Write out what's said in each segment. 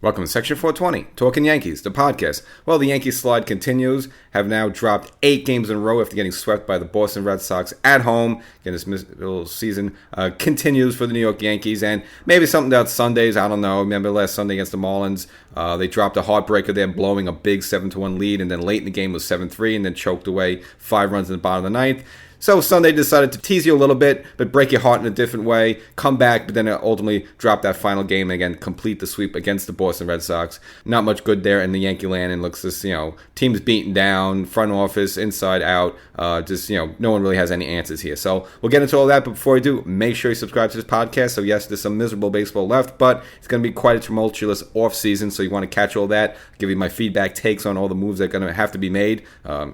Welcome to Section 420, Talkin Yankees, the podcast. Well, the Yankees slide continues, have now dropped 8 games in a row after getting swept by the Boston Red Sox at home. Again, this middle season continues for the New York Yankees, and maybe something about Sundays, I don't know. Remember last Sunday against the Marlins, they dropped a heartbreaker there, blowing a big 7-1 lead, and then late in the game was 7-3, and then choked away 5 runs in the bottom of the ninth. So Sunday decided to tease you a little bit, but break your heart in a different way, come back, but then ultimately drop that final game and again complete the sweep against the Boston Red Sox. Not much good there in the Yankee land, and looks just, teams beaten down, front office, inside out, no one really has any answers here. So we'll get into all that, but before we do, make sure you subscribe to this podcast. So yes, there's some miserable baseball left, but it's going to be quite a tumultuous offseason, so you want to catch all that, give you my feedback, takes on all the moves that are going to have to be made,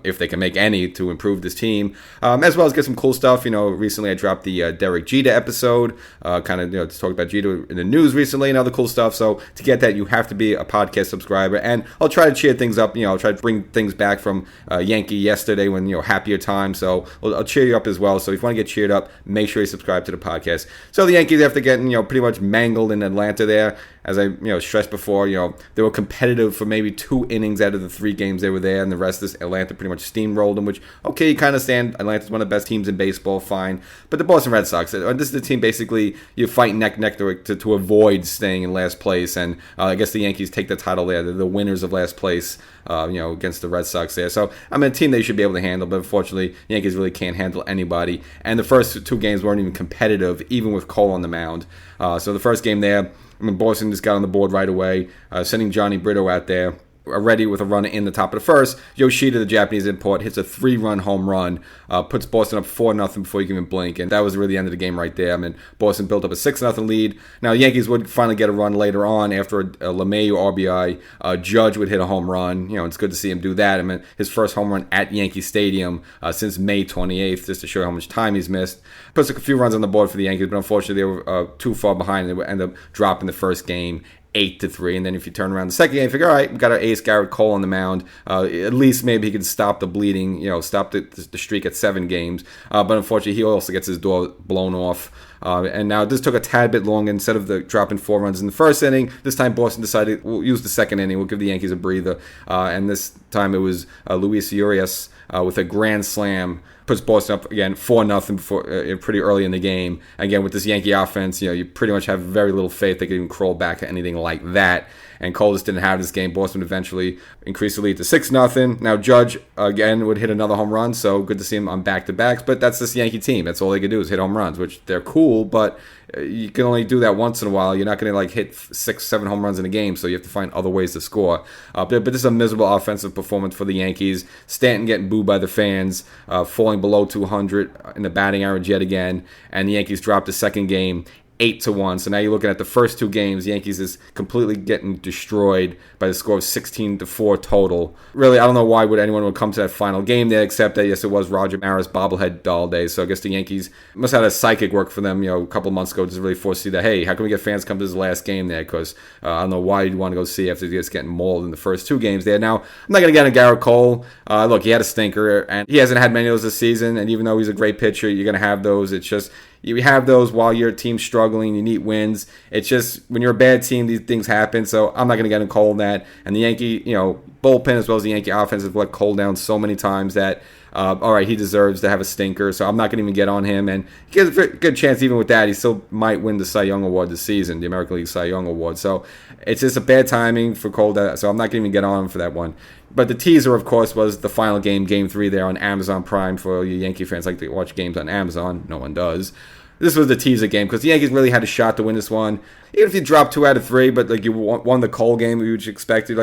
if they can make any, to improve this team, as well as get some cool stuff. Recently I dropped the Derek Jeter episode, to talk about Jeter in the news recently and other cool stuff. So to get that, you have to be a podcast subscriber, and I'll try to cheer things up. I'll try to bring things back from Yankee yesterday when, happier time. So I'll cheer you up as well. So if you want to get cheered up, make sure you subscribe to the podcast. So the Yankees, after getting, pretty much mangled in Atlanta there, as I stressed before, they were competitive for maybe 2 innings out of the 3 games they were there, and the rest of this Atlanta pretty much steamrolled them, which, okay, you kind of stand. Atlanta's one of the best teams in baseball, fine. But the Boston Red Sox, this is the team basically you fight neck to avoid staying in last place, and I guess the Yankees take the title there. They're the winners of last place, against the Red Sox there. So, a team they should be able to handle, but unfortunately, the Yankees really can't handle anybody. And the first 2 games weren't even competitive, even with Cole on the mound. So the first game there, Boston just got on the board right away, sending Johnny Brito out there, already with a runner in the top of the first. Yoshida, the Japanese import, hits a 3-run home run, puts Boston up 4-0 before you can even blink, and that was really the end of the game right there. Boston built up a 6-0 lead. Now, the Yankees would finally get a run later on after a LeMahieu RBI. Judge would hit a home run. It's good to see him do that. His first home run at Yankee Stadium since May 28th, just to show how much time he's missed. Puts a few runs on the board for the Yankees, but unfortunately they were too far behind, and they would end up dropping the first game 8-3, and then if you turn around the second game, you figure, all right, we've got our ace Garrett Cole on the mound. At least maybe he can stop the bleeding, stop the streak at 7 games. But unfortunately, he also gets his door blown off. And now this took a tad bit longer. Instead of dropping 4 runs in the first inning, this time Boston decided we'll use the second inning. We'll give the Yankees a breather. And this time it was Luis Urias with a grand slam. Puts Boston up again 4-0 before pretty early in the game. Again, with this Yankee offense, you pretty much have very little faith they can even crawl back to anything like that. And Cole just didn't have this game. Boston eventually increased the lead to 6-0. Now Judge again would hit another home run, so good to see him on back-to-backs. But that's this Yankee team. That's all they can do is hit home runs, which they're cool, but you can only do that once in a while. You're not going to hit 6-7 home runs in a game, so you have to find other ways to score. But this is a miserable offensive performance for the Yankees. Stanton getting booed by the fans, falling below 200 in the batting average yet again, and the Yankees dropped the second game 8-1. So now you're looking at the first 2 games. Yankees is completely getting destroyed by the score of 16-4 total. Really, I don't know why anyone would come to that final game there, except that, yes, it was Roger Maris bobblehead doll day. So I guess the Yankees must have had a psychic work for them, a couple months ago, to really foresee that, hey, how can we get fans to come to this last game there? Because I don't know why you'd want to go see after just getting mauled in the first 2 games there. Now, I'm not going to get on Garrett Cole. Look, he had a stinker, and he hasn't had many of those this season. And even though he's a great pitcher, you're going to have those. It's just, you have those while your team's struggling, you need wins. It's just, when you're a bad team, these things happen. So I'm not going to get in Cole on that. And the Yankee, bullpen as well as the Yankee offense have let Cole down so many times that, all right, he deserves to have a stinker. So I'm not going to even get on him. And he has a good chance even with that. He still might win the Cy Young Award this season, the American League Cy Young Award. So it's just a bad timing for Cole. So I'm not going to even get on him for that one. But the teaser, of course, was the final game, Game 3 there on Amazon Prime. For you Yankee fans like to watch games on Amazon. No one does. This was the teaser game because the Yankees really had a shot to win this one. Even if you drop 2 out of 3, but you won the Cole game, you would expect it,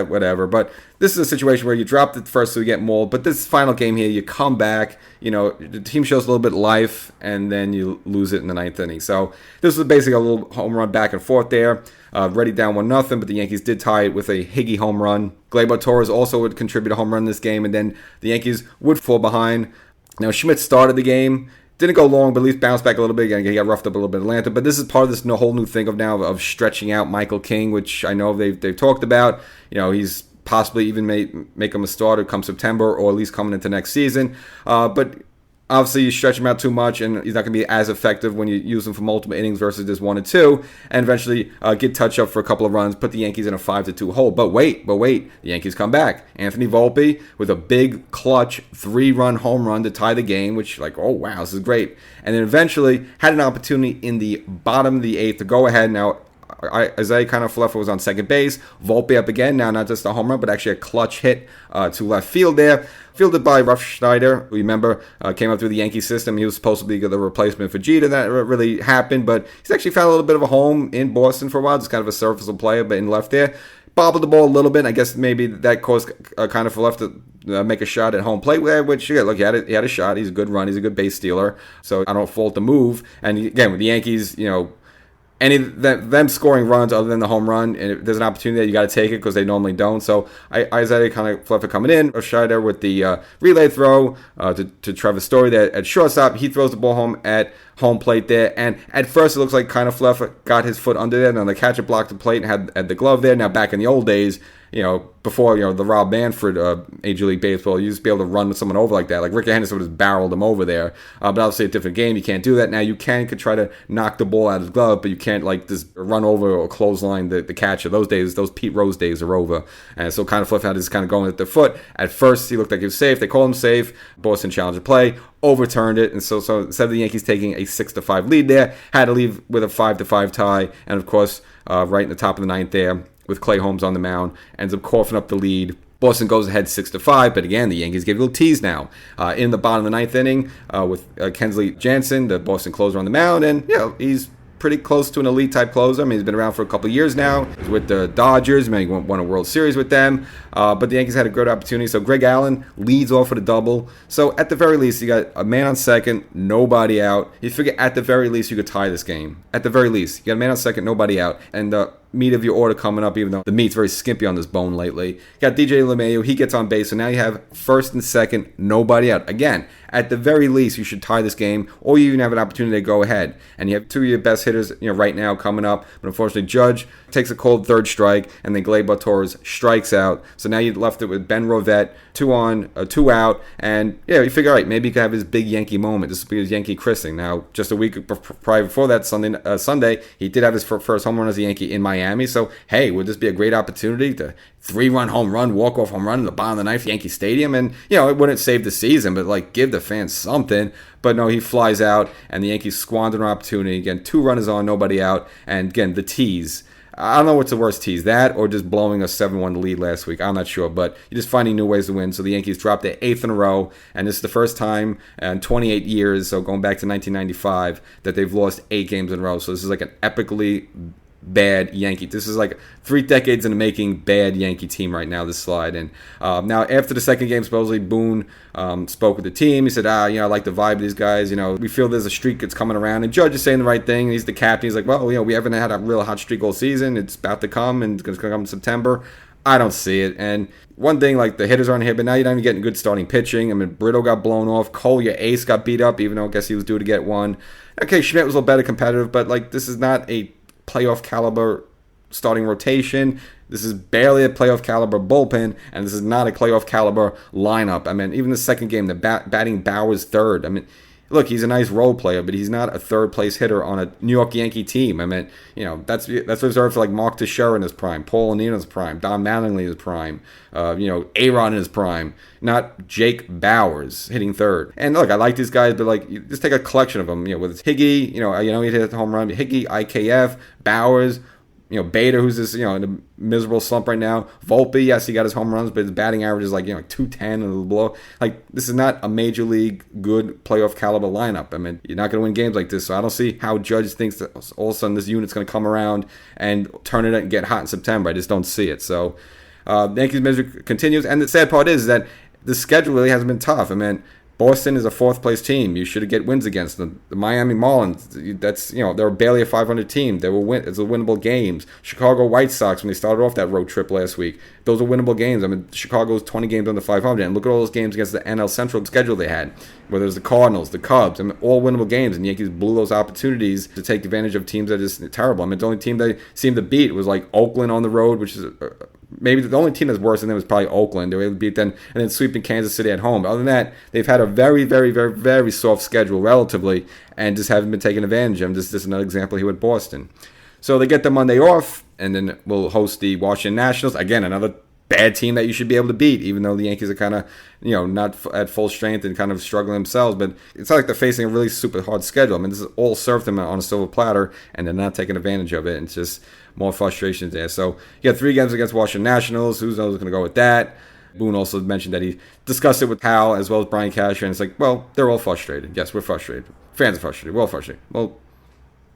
whatever. But this is a situation where you drop the first 2, you get mauled. But this final game here, you come back, the team shows a little bit of life, and then you lose it in the 9th inning. So this was basically a little home run back and forth there. Ready down 1-0, but the Yankees did tie it with a Higgy home run. Gleyber Torres also would contribute a home run in this game, and then the Yankees would fall behind. Now Schmidt started the game. Didn't go long, but at least bounced back a little bit. Again, he got roughed up a little bit in Atlanta. But this is part of this whole new thing of stretching out Michael King, which I know they've talked about. He's possibly even make him a starter come September, or at least coming into next season. But Obviously, you stretch him out too much, and he's not going to be as effective when you use him for multiple innings versus just 1 and 2, and eventually get touch up for a couple of runs, put the Yankees in a 5-2 hole. But wait, the Yankees come back. Anthony Volpe with a big clutch 3-run home run to tie the game, which oh wow, this is great. And then eventually had an opportunity in the bottom of the 8th to go ahead. Now, Isaiah Kiner-Falefa was on second base. Volpe up again. Now, not just a home run, but actually a clutch hit to left field there. Fielded by Ruff Schneider, who, remember, came up through the Yankee system. He was supposed to be the replacement for Jeter. That really happened, but he's actually found a little bit of a home in Boston for a while. Just kind of a serviceable player, but in left there. Bobbled the ball a little bit. I guess maybe that caused Kiner-Falefa to make a shot at home plate there, which, look, he had a shot. He's a good run. He's a good base stealer. So I don't fault the move. And again, with the Yankees, any them scoring runs other than the home run, and if there's an opportunity that you got to take it because they normally don't. So Isaiah Kiner-Falefa coming in, Schneider with the relay throw to Trevor Story there at shortstop. He throws the ball home at home plate there, and at first it looks like Kiner-Falefa got his foot under there, and then the catcher blocked the plate and had the glove there. Now back in the old days, before the Rob Manfred Major League Baseball, you used to be able to run someone over like that. Like Ricky Henderson would have barreled him over there. But obviously a different game, you can't do that. Now you could try to knock the ball out of his glove, but you can't just run over or clothesline the catcher. Those days, those Pete Rose days are over. And so Kiner-Falefa had this kind of going at the foot. At first, he looked like he was safe. They called him safe. Boston challenged the play, overturned it, and so instead of the Yankees taking a 6-5 lead there, had to leave with a 5-5 tie. And of course, right in the top of the 9th there, with Clay Holmes on the mound, ends up coughing up the lead. Boston goes ahead 6-5, but again, the Yankees give a little tease now. In the bottom of the 9th inning, with Kensley Jansen, the Boston closer, on the mound, and he's pretty close to an elite type closer. I mean, he's been around for a couple of years now. He's with the Dodgers. Maybe won a World Series with them. But the Yankees had a good opportunity. So Greg Allen leads off with a double. So at the very least, you got a man on second, nobody out. You figure at the very least you could tie this game. At the very least, you got a man on second, nobody out. And the meat of your order coming up, even though the meat's very skimpy on this bone lately. You got DJ LeMahieu. He gets on base. So now you have first and second, nobody out. Again, at the very least, you should tie this game, or you even have an opportunity to go ahead. And you have two of your best hitters, right now coming up. But unfortunately, Judge takes a cold third strike, and then Gleyber Torres strikes out. So now you left it with Ben Rovette, 2 on, 2 out, and you figure, all right, maybe he could have his big Yankee moment. This will be his Yankee christening. Now, just a week prior before that, Sunday, he did have his first home run as a Yankee in Miami. So, hey, would this be a great opportunity to 3-run home run, walk-off home run in the bottom of the 9th, Yankee Stadium? And, it wouldn't save the season, but, give the fans something. But no, he flies out, and the Yankees squander an opportunity. Again, 2 runners on, nobody out. And, again, the tease. I don't know what's the worst tease, that or just blowing a 7-1 lead last week. I'm not sure, but you're just finding new ways to win. So the Yankees dropped their 8th in a row, and this is the first time in 28 years, so going back to 1995, that they've lost 8 games in a row. So this is like an epically bad Yankee. This is like 3 decades in the making bad Yankee team right now, this slide. And now after the second game, supposedly Boone spoke with the team. He said, I like the vibe of these guys. We feel there's a streak that's coming around. And Judge is saying the right thing. He's the captain. He's like, well, we haven't had a real hot streak all season. It's about to come, and it's going to come in September. I don't see it. And one thing, the hitters aren't here, but now you're not even getting good starting pitching. I mean, Brito got blown off. Cole, your ace, got beat up, even though I guess he was due to get one. Okay, Schmidt was a little better competitive, but this is not a playoff caliber starting rotation. This is barely a playoff caliber bullpen, and this is not a playoff caliber lineup. I mean, even the second game, the batting Bauer's third. I mean, look, he's a nice role player, but he's not a third place hitter on a New York Yankee team. I mean, that's reserved for Mark Teixeira in his prime, Paul O'Neill in his prime, Don Mattingly in his prime, A-Rod in his prime, not Jake Bauers hitting third. And look, I like these guys, but you just take a collection of them. With Higgy, he hit a home run. Higgy, IKF, Bauers. Bader, who's this, in a miserable slump right now. Volpe, yes, he got his home runs, but his batting average is 210 and below. This is not a major league good playoff caliber lineup. I mean, you're not going to win games like this, so I don't see how Judge thinks that all of a sudden this unit's going to come around and turn it and get hot in September. I just don't see it. So, the Yankees misery continues, and the sad part is that the schedule really hasn't been tough. I mean, Boston is a 4th place team. You should get wins against them. The Miami Marlins, that's they're barely a 500 team. They will it's a winnable games. Chicago White Sox, when they started off that road trip last week, those are winnable games. I mean, Chicago's 20 games under 500, and look at all those games against the NL Central schedule they had. Whether it was the Cardinals, the Cubs, I mean, all winnable games, and the Yankees blew those opportunities to take advantage of teams that are just terrible. I mean, the only team they seemed to beat was Oakland on the road, which is maybe the only team that's worse than them was probably Oakland. They were able to beat them and then sweeping Kansas City at home. Other than that, they've had a very, very, very, very soft schedule relatively and just haven't been taken advantage of. This is another example here with Boston. So they get the Monday off, and then we'll host the Washington Nationals. Again, another bad team that you should be able to beat, even though the Yankees are kind of, not at full strength and kind of struggling themselves. But it's not like they're facing a really super hard schedule. I mean, this is all served them on a silver platter, and they're not taking advantage of it. And it's just more frustrations there. So you got 3 games against Washington Nationals. Who knows who's going to go with that? Boone also mentioned that he discussed it with Hal as well as Brian Casher, and it's like, well, they're all frustrated. Yes, we're frustrated. Fans are frustrated. We're all frustrated. Well,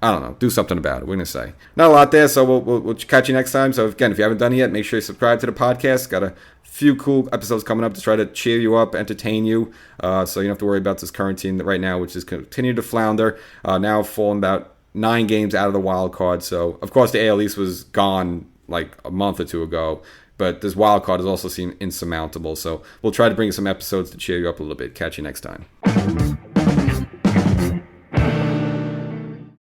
I don't know. Do something about it. We're going to say. Not a lot there, so we'll catch you next time. So, again, if you haven't done it yet, make sure you subscribe to the podcast. Got a few cool episodes coming up to try to cheer you up, entertain you, so you don't have to worry about this current team right now, which is continuing to flounder. Now falling about 9 games out of the wild card. So, of course, the AL East was gone like a month or 2 ago. But this wild card has also seemed insurmountable. So we'll try to bring you some episodes to cheer you up a little bit. Catch you next time.